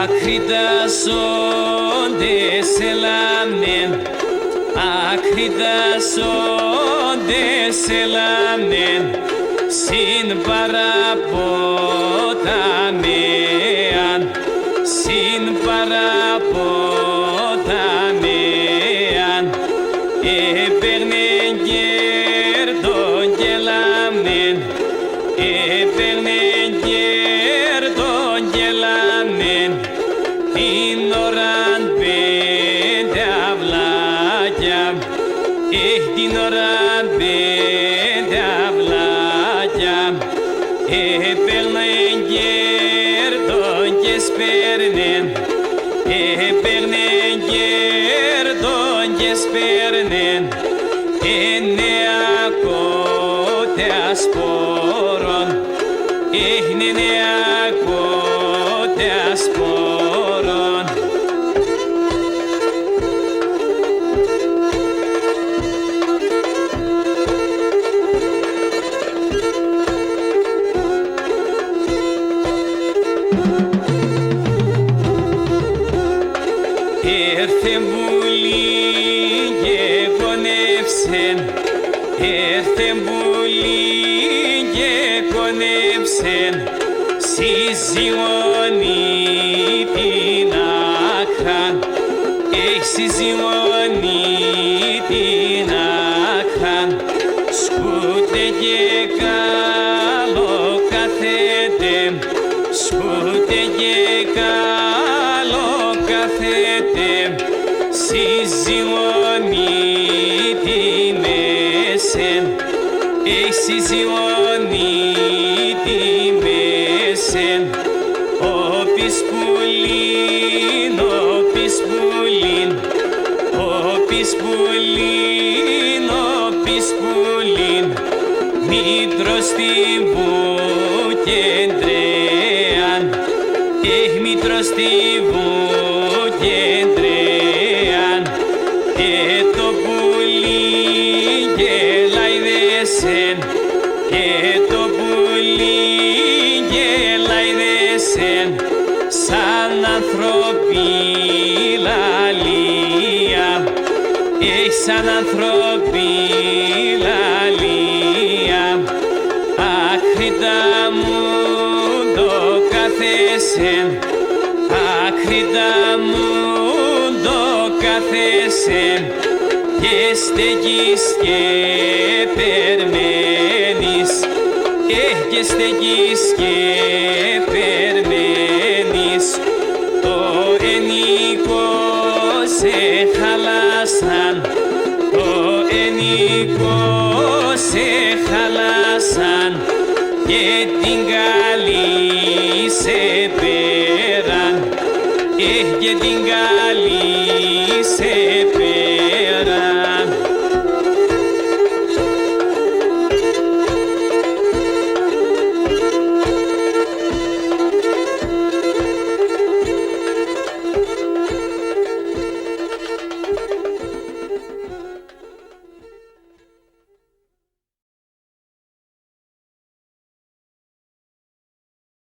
Ακριτάσσοντες ελάμνεν, ακριτάσσοντες ελάμνεν, συν παραποταμέαν, συν παραποταμέαν, έπαιρνεν κέρδον και λάμνεν, έπαιρνεν κέρδον και λάμνεν, την ώραν πέντε αυλάκια, την ώραν πέντε αυλάκια, έπαιρνεν κέρδον και σπέρνεν, έπαιρνεν κέρδον και σπέρνεν, εννεακότε ασπόρων, εννεακότε ασπόρων. Έρθε βουλή και πονεύσεν, έρθε βουλή και πονεύσεν, συζυγώνει την άκραν, συζυγώνει την άκραν, σκούτε και καλό καθέτε, σκούτε και καλό καθέτε, συζυγώνει τη μέσεν, συζυγώνει τη μέσεν, όπις πουλήν, όπις πουλήν, όπις πουλήν, όπις πουλήν, μήτρος την βουκεντρέαν, μήτρος την βουκεντρέαν, και το πουλί γελαϊδέσεν, και το πουλί γελαϊδέσεν, σαν ανθρώπι λαλία, σαν ανθρώπι λαλία, άκρητα μου το καθέσεν, άκρητα μου το καθέσεν, και στεκείς και περιμένεις, και στεκείς και